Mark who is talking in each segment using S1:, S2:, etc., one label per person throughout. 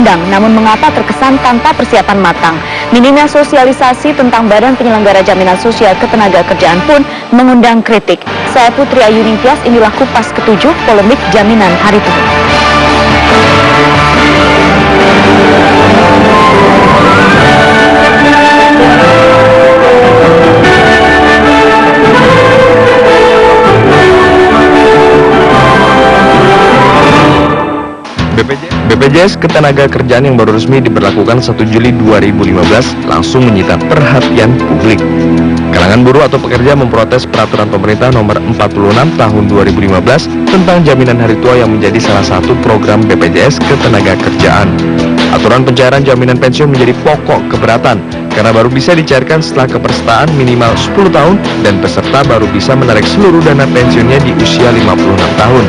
S1: namun mengapa terkesan tanpa persiapan matang? Minimnya sosialisasi tentang Badan Penyelenggara Jaminan Sosial Ketenagakerjaan pun mengundang kritik. Saya Putri Ayu Ningtyas, inilah Kupas ke-7 polemik jaminan hari tua.
S2: BPJS Ketenagakerjaan yang baru resmi diberlakukan 1 Juli 2015 langsung menyita perhatian publik. Kalangan buruh atau pekerja memprotes peraturan pemerintah nomor 46 tahun 2015 tentang jaminan hari tua yang menjadi salah satu program BPJS Ketenagakerjaan. Aturan pencairan jaminan pensiun menjadi pokok keberatan karena baru bisa dicairkan setelah kepesertaan minimal 10 tahun dan peserta baru bisa menarik seluruh dana pensiunnya di usia 56 tahun.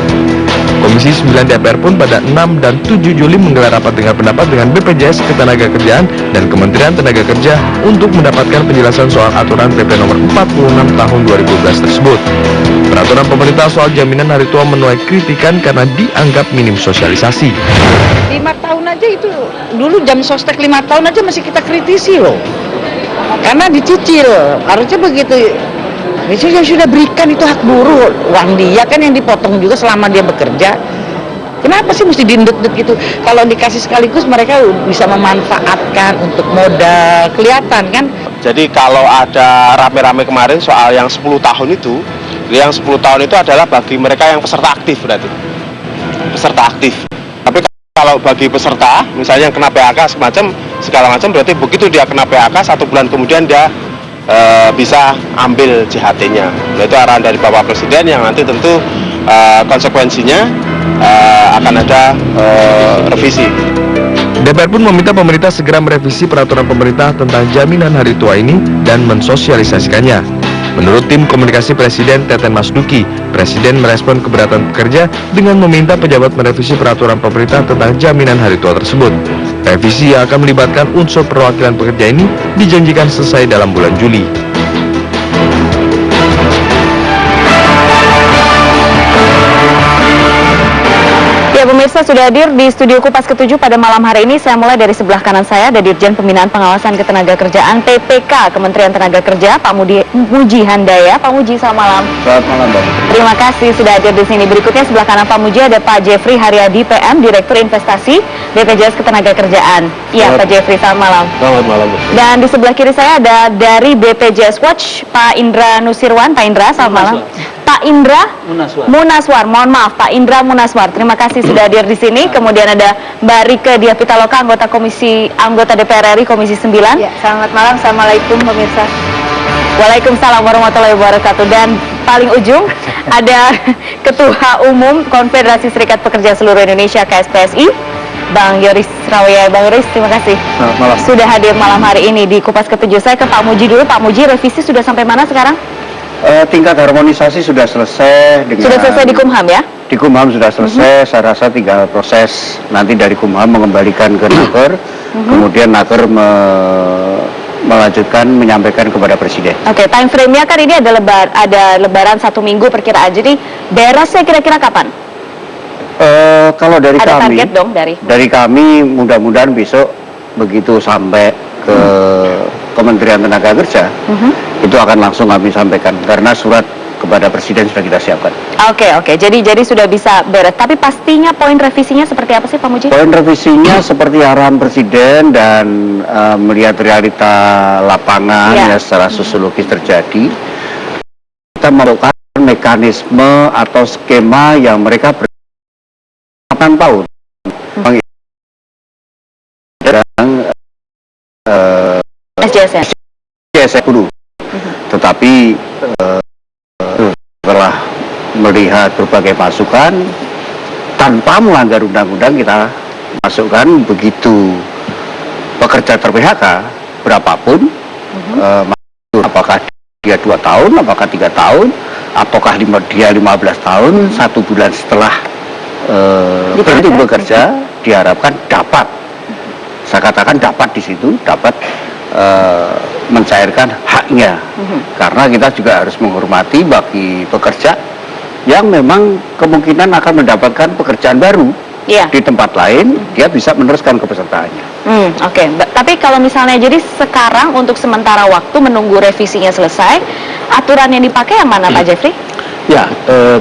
S2: Komisi 9 DPR pun pada 6 dan 7 Juli menggelar rapat dengar pendapat dengan BPJS Ketenagakerjaan dan Kementerian Tenaga Kerja untuk mendapatkan penjelasan soal aturan PP nomor 46 tahun 2012 tersebut. Peraturan pemerintah soal jaminan hari tua menuai kritikan karena dianggap minim sosialisasi.
S3: 5 tahun aja itu, dulu jam sostek 5 tahun aja masih kita kritisi loh. Karena dicicil, harusnya begitu. Itu yang sudah berikan itu hak buruh, uang dia kan yang dipotong juga selama dia bekerja. Kenapa sih mesti diindut-indut gitu? Kalau dikasih sekaligus mereka bisa memanfaatkan untuk modal, kelihatan kan?
S4: Jadi kalau ada rame-rame kemarin soal yang 10 tahun itu, yang 10 tahun itu adalah bagi mereka yang peserta aktif berarti. Peserta aktif. Tapi kalau bagi peserta, misalnya yang kena PHK segala macam berarti begitu dia kena PHK 1 bulan kemudian dia bisa ambil JHT-nya. Itu arahan dari Bapak Presiden yang nanti tentu konsekuensinya akan ada revisi.
S2: DPR pun meminta pemerintah segera merevisi peraturan pemerintah tentang jaminan hari tua ini dan mensosialisasikannya. Menurut tim komunikasi Presiden Teten Masduki, Presiden merespon keberatan pekerja dengan meminta pejabat merevisi peraturan pemerintah tentang jaminan hari tua tersebut. Revisi yang akan melibatkan unsur perwakilan pekerja ini dijanjikan selesai dalam bulan Juli.
S1: Ya, pemirsa sudah hadir di studio Kupas ke-7 pada malam hari ini. Saya mulai dari sebelah kanan saya ada Dirjen Pembinaan Pengawasan Ketenagakerjaan PPK Kementerian Tenaga Kerja, Pak Muji Handaya. Pak Muji, selamat malam.
S4: Selamat malam, Mbak.
S1: Terima kasih sudah hadir di sini. Berikutnya sebelah kanan Pak Muji ada Pak Jeffrey Haryadi PM, Direktur Investasi BPJS Ketenagakerjaan. Iya, Pak Jeffrey, selamat malam.
S4: Selamat malam, Bu.
S1: Dan di sebelah kiri saya ada dari BPJS Watch Pak Indra Nusirwan. Pak Indra, selamat malam. Pak Indra Munaswar, mohon maaf, Pak Indra Munaswar. Terima kasih sudah hadir di sini. Kemudian ada Mbak Rike Diah Pitaloka, anggota DPR RI Komisi 9.
S5: Ya, selamat malam, assalamualaikum pemirsa.
S1: Waalaikumsalam warahmatullahi wabarakatuh. Dan paling ujung ada Ketua Umum Konfederasi Serikat Pekerja Seluruh Indonesia KSPSI, Bang Yoris Rawaya. Bang Yoris, terima kasih sudah hadir malam hari ini di Kupas ke-7. Saya ke Pak Muji dulu. Pak Muji, revisi sudah sampai mana sekarang?
S6: Tingkat harmonisasi sudah selesai
S1: sudah selesai di Kumham ya?
S6: Di Kumham sudah selesai, saya rasa tinggal proses nanti dari Kumham mengembalikan ke Naker, kemudian Naker melanjutkan menyampaikan kepada Presiden.
S1: Oke, time frame-nya kan ini ada lebaran 1 minggu perkiraan, jadi beresnya kira-kira kapan?
S6: Kalau dari
S1: ada
S6: kami,
S1: target dong
S6: dari kami mudah-mudahan besok begitu sampai ke Kementerian Tenaga Kerja, itu akan langsung kami sampaikan karena surat kepada Presiden sudah kita siapkan.
S1: Oke, jadi sudah bisa beres. Tapi pastinya poin revisinya seperti apa sih, Pak Muji?
S6: Poin revisinya seperti arahan Presiden dan melihat realita lapangan ya secara sosiologis terjadi. Kita melakukan mekanisme atau skema yang mereka 8 tahun. SJSN dulu. Tetapi setelah melihat berbagai masukan tanpa melanggar undang-undang, kita masukkan begitu pekerja ter-PHK berapapun, apakah dia 2 tahun, apakah 3 tahun, ataukah dia 15 tahun, 1 bulan setelah berhenti bekerja, diharapkan dapat, saya katakan dapat di situ, dapat mencairkan haknya. Karena kita juga harus menghormati bagi pekerja yang memang kemungkinan akan mendapatkan pekerjaan baru
S1: Iya.
S6: di tempat lain, dia bisa meneruskan kepesertaannya.
S1: Oke. Tapi kalau misalnya jadi sekarang untuk sementara waktu menunggu revisinya selesai, aturan yang dipakai yang mana Pak Jeffrey?
S7: Ya,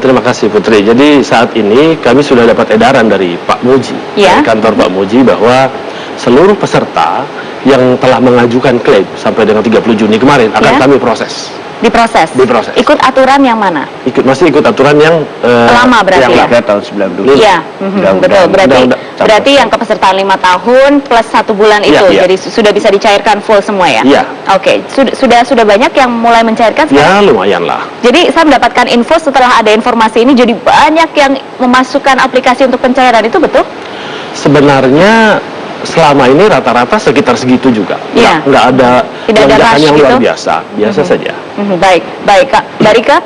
S7: terima kasih Putri. Jadi saat ini kami sudah dapat edaran dari Pak Muji,
S1: Ya.
S7: dari kantor Pak Muji, bahwa seluruh peserta yang telah mengajukan klaim sampai dengan 30 Juni kemarin akan
S1: Ya.
S7: kami proses.
S1: Diproses?
S7: Diproses.
S1: Ikut aturan yang mana?
S7: Masih ikut aturan yang
S1: Lama berarti
S7: yang
S1: ya?
S7: lama.
S6: 3 tahun 92.
S1: Iya, betul. Berarti yang
S6: ke
S1: kepesertaan 5 tahun plus 1 bulan itu,
S7: Iya.
S1: jadi sudah bisa dicairkan full semua ya?
S7: Iya.
S1: Oke, sudah banyak yang mulai mencairkan sekarang?
S7: Ya lumayan lah.
S1: Jadi saya mendapatkan info setelah ada informasi ini, jadi banyak yang memasukkan aplikasi untuk pencairan, itu betul?
S7: Sebenarnya selama ini rata-rata sekitar segitu juga.
S1: Iya.
S7: Nggak ada
S1: Tidak ada
S7: lonjakan
S1: rush
S7: yang luar
S1: gitu?
S7: biasa saja.
S1: Baik Kak. Mbak Rika,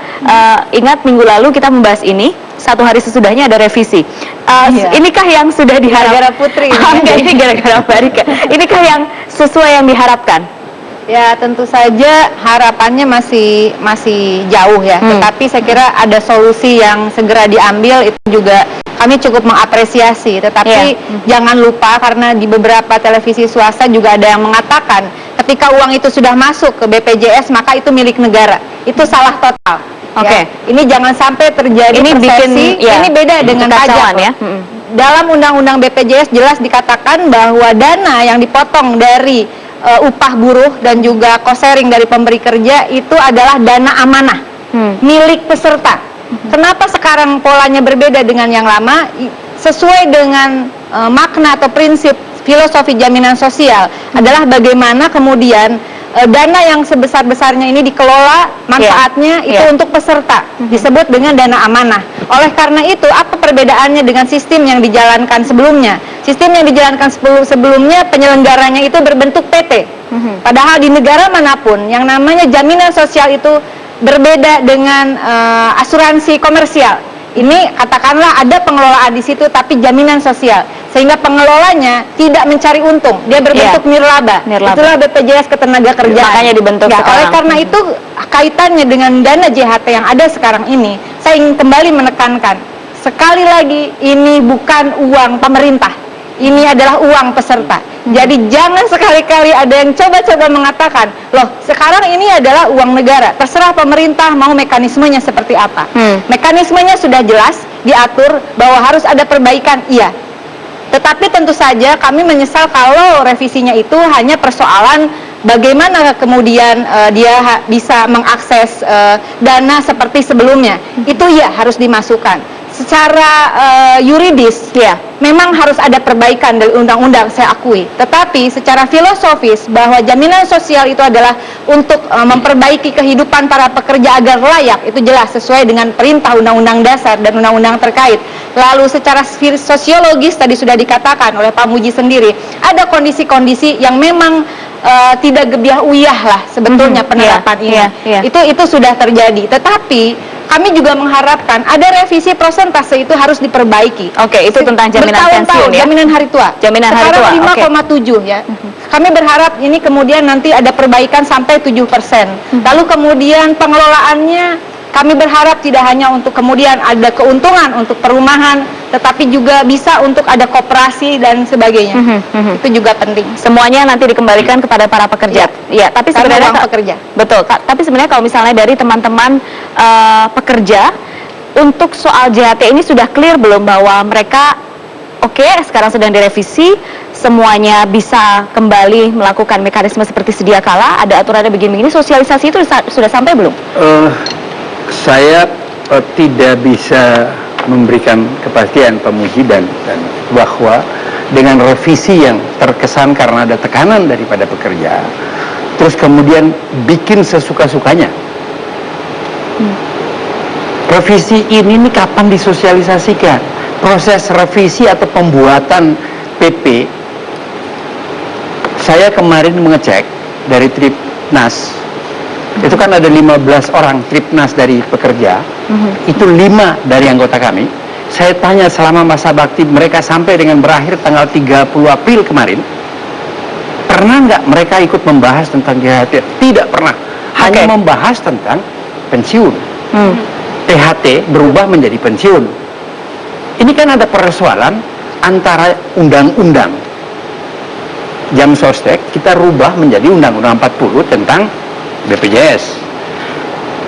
S1: ingat minggu lalu kita membahas ini, 1 hari sesudahnya ada revisi.
S5: Iya.
S1: Inikah yang sudah diharapkan?
S5: Gara-gara Putri ini.
S1: Enggak, ini gara-gara Mbak Rika. Inikah yang sesuai yang diharapkan?
S5: Ya tentu saja harapannya masih jauh ya. Tetapi saya kira ada solusi yang segera diambil, itu juga kami cukup mengapresiasi. Tetapi jangan lupa, karena di beberapa televisi swasta juga ada yang mengatakan ketika uang itu sudah masuk ke BPJS maka itu milik negara. Itu salah total.
S1: Oke.
S5: Ya. Ini jangan sampai terjadi
S1: Ini
S5: persepsi. Ini beda dengan
S1: kekacauan
S5: pajak
S1: ya.
S5: loh. Dalam Undang-Undang BPJS jelas dikatakan bahwa dana yang dipotong dari upah buruh dan juga cost sharing dari pemberi kerja itu adalah dana amanah milik peserta. Kenapa sekarang polanya berbeda dengan yang lama? Sesuai dengan makna atau prinsip filosofi jaminan sosial adalah bagaimana kemudian dana yang sebesar-besarnya ini dikelola, manfaatnya itu untuk peserta, disebut dengan dana amanah. Oleh karena itu, apa perbedaannya dengan sistem yang dijalankan sebelumnya? Sistem yang dijalankan sebelumnya penyelenggaranya itu berbentuk PT. Padahal di negara manapun yang namanya jaminan sosial itu berbeda dengan asuransi komersial. Ini katakanlah ada pengelolaan di situ tapi jaminan sosial, sehingga pengelolanya tidak mencari untung, dia berbentuk nirlaba. Itulah BPJS Ketenagakerjaan.
S1: Makanya dibentuk
S5: ya,
S1: sekarang.
S5: oleh karena itu kaitannya dengan dana JHT yang ada sekarang ini, saya ingin kembali menekankan sekali lagi, ini bukan uang pemerintah, ini adalah uang peserta. Jadi jangan sekali-kali ada yang coba-coba mengatakan, loh sekarang ini adalah uang negara, terserah pemerintah mau mekanismenya seperti apa. Mekanismenya sudah jelas, diatur bahwa harus ada perbaikan, iya. Tetapi tentu saja kami menyesal kalau revisinya itu hanya persoalan bagaimana kemudian dia bisa mengakses dana seperti sebelumnya. Itu ya harus dimasukkan. Secara yuridis ya memang harus ada perbaikan dari undang-undang, saya akui. Tetapi secara filosofis bahwa jaminan sosial itu adalah untuk memperbaiki kehidupan para pekerja agar layak, itu jelas sesuai dengan perintah undang-undang dasar dan undang-undang terkait. Lalu secara sosiologis tadi sudah dikatakan oleh Pak Muji sendiri, ada kondisi-kondisi yang memang tidak gebiah uyah lah sebetulnya penerapan ini. Itu sudah terjadi. Tetapi kami juga mengharapkan ada revisi persentase itu harus diperbaiki.
S1: Oke, itu tentang jaminan pensiun ya.
S5: Jaminan hari tua.
S1: Jaminan hari tua.
S5: Sekarang 5,7 ya. Kami berharap ini kemudian nanti ada perbaikan sampai 7%. Lalu kemudian pengelolaannya kami berharap tidak hanya untuk kemudian ada keuntungan untuk perumahan, tetapi juga bisa untuk ada koperasi dan sebagainya. Itu juga penting.
S1: Semuanya nanti dikembalikan kepada para pekerja. Iya, tapi
S5: Karena
S1: sebenarnya
S5: uang pekerja.
S1: Betul, Kak. Tapi sebenarnya kalau misalnya dari teman-teman pekerja untuk soal JHT ini sudah clear belum bahwa mereka oke, sekarang sedang direvisi, semuanya bisa kembali melakukan mekanisme seperti sedia kala, ada aturannya begini-begini, sosialisasi itu sudah sampai belum?
S6: Saya tidak bisa memberikan kepastian Pak Muji dan bahwa dengan revisi yang terkesan karena ada tekanan daripada pekerja, terus kemudian bikin sesuka-sukanya. Revisi ini nih kapan disosialisasikan? Proses revisi atau pembuatan PP, saya kemarin mengecek dari Tripnas, itu kan ada 15 orang Tripnas dari pekerja, itu 5 dari anggota kami. Saya tanya selama masa bakti mereka sampai dengan berakhir tanggal 30 April kemarin, pernah nggak mereka ikut membahas tentang JHT? Tidak pernah, hanya membahas tentang pensiun. THT berubah menjadi pensiun. Ini kan ada persoalan antara undang-undang jam sostek kita rubah menjadi undang-undang 40 tentang BPJS.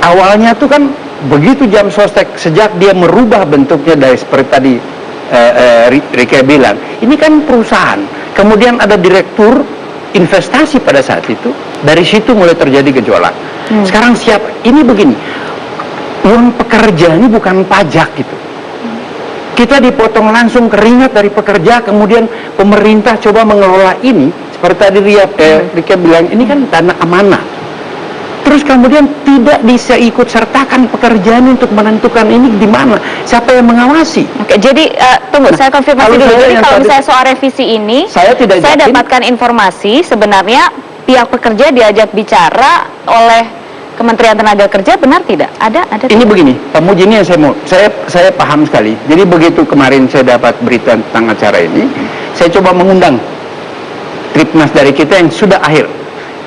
S6: Awalnya tuh kan begitu jam sostek, sejak dia merubah bentuknya dari seperti tadi Rika bilang, ini kan perusahaan, kemudian ada direktur investasi pada saat itu, dari situ mulai terjadi gejolak. Sekarang ini begini, uang pekerja ini bukan pajak gitu. Kita dipotong langsung keringat dari pekerja, kemudian pemerintah coba mengelola ini, seperti tadi Rika bilang, ini kan dana amanah. Terus kemudian tidak bisa ikut sertakan pekerjaan untuk menentukan ini di mana, siapa yang mengawasi.
S1: Oke, jadi tunggu, saya konfirmasi dulu. Jadi kalau misalnya soal revisi ini, saya dapatkan informasi sebenarnya pihak pekerja diajak bicara oleh Kementerian Tenaga Kerja, benar tidak? Ada
S6: ini begini, Pak Muji, ini yang saya paham sekali. Jadi begitu kemarin saya dapat berita tentang acara ini, saya coba mengundang Tripnas dari kita yang sudah akhir.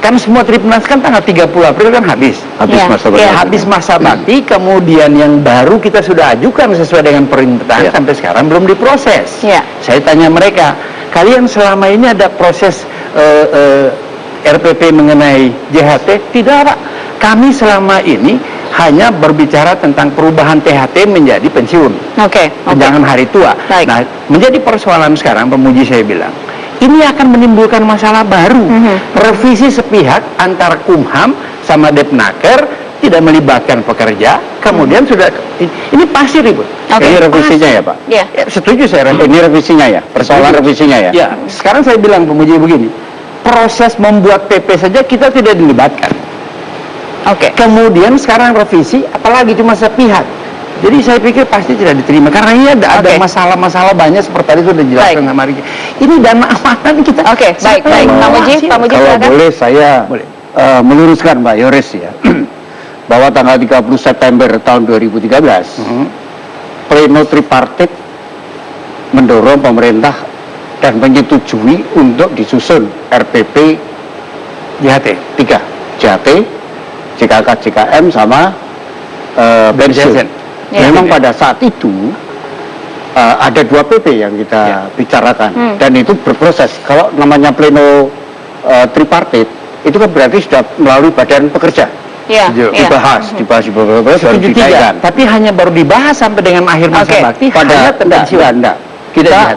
S6: Kan semua Tripnas kan tanggal 30 April kan habis masa bakti. Habis masa bakti, kemudian yang baru kita sudah ajukan sesuai dengan perintah sampai sekarang belum diproses. Saya tanya mereka, kalian selama ini ada proses RPP mengenai JHT? Tidak, Pak. Kami selama ini hanya berbicara tentang perubahan THT menjadi pensiun. Tunjangan hari tua. Nah, menjadi persoalan sekarang, Pemuji, saya bilang, ini akan menimbulkan masalah baru. Revisi sepihak antara Kumham sama Depnaker tidak melibatkan pekerja, kemudian sudah ini pasti ribut. Ini revisinya ya, Pak? Ya, setuju saya. Ini revisinya ya, persoalan revisinya ya. Ya, sekarang saya bilang, Pemuji, begini, proses membuat PP saja kita tidak dilibatkan. Kemudian sekarang revisi, apalagi cuma sepihak. Jadi saya pikir pasti tidak diterima, karena ini ada masalah-masalah banyak seperti tadi sudah dijelaskan sama Riki. Ini dana amanah kita.
S1: Baik. Pak Muji,
S6: kalau boleh saya meluruskan Mbak Yoris ya, bahwa tanggal 30 September tahun 2013, pleno tripartit mendorong pemerintah dan menyetujui untuk disusun RPP JHT 3, JHT, JKK, JKM sama pensiun. Memang pada saat itu ada 2 PP yang kita bicarakan dan itu berproses. Kalau namanya pleno tripartit itu kan berarti sudah melalui badan pekerja. Dibahas baru dinaikkan. Tapi hanya baru dibahas sampai dengan akhir masa bakti pada pensiun.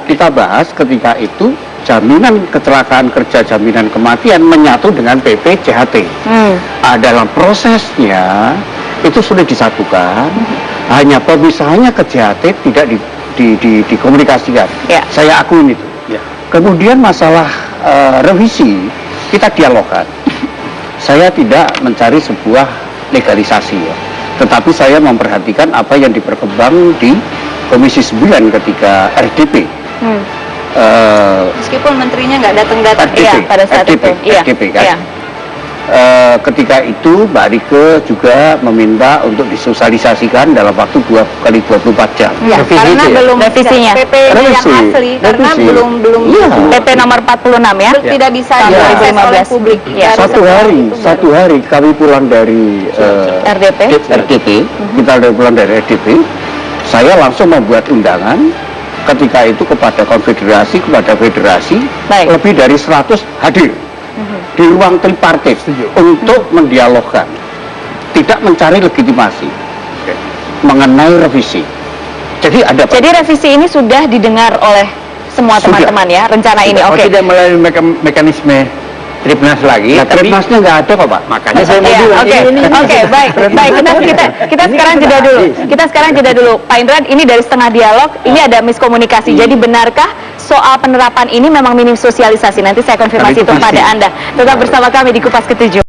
S6: Kita bahas ketika itu jaminan kecelakaan kerja, jaminan kematian menyatu dengan PP JHT. Dalam prosesnya itu sudah disatukan, hanya pemisahannya ke JHT tidak dikomunikasikan. Saya akuin itu. Kemudian masalah revisi kita dialogkan. Saya tidak mencari sebuah legalisasi ya, tetapi saya memperhatikan apa yang berkembang di Komisi 9 ketika RDP.
S5: Meskipun menterinya nggak datang-datang
S1: pada saat itu.
S6: RDP kan. Ketika itu Mbak Rike juga meminta untuk disosialisasikan dalam waktu 2x24 jam.
S5: Karena belum revisinya PP yang asli, karena belum
S1: PP nomor 46 ya.
S5: Tidak bisa diakses oleh publik.
S6: Satu hari kami pulang dari RDP, kita pulang dari RDP, saya langsung membuat undangan ketika itu kepada konfederasi, kepada federasi, lebih dari 100 hadir di ruang tripartit untuk mendialogkan, tidak mencari legitimasi mengenai revisi. Jadi
S1: revisi ini sudah didengar oleh semua teman-teman ya, rencana ini.
S6: Tidak melalui mekanisme Tripnas lagi. Tripnasnya nggak ada kok, Pak. Makanya saya mau bilang.
S1: Baik. Kita sekarang jeda dulu. Pak Indra, ini dari setengah dialog, ini ada miskomunikasi. Jadi benarkah soal penerapan ini memang minim sosialisasi? Nanti saya konfirmasi itu pada Anda. Tetap bersama kami di Kupas Ke-7.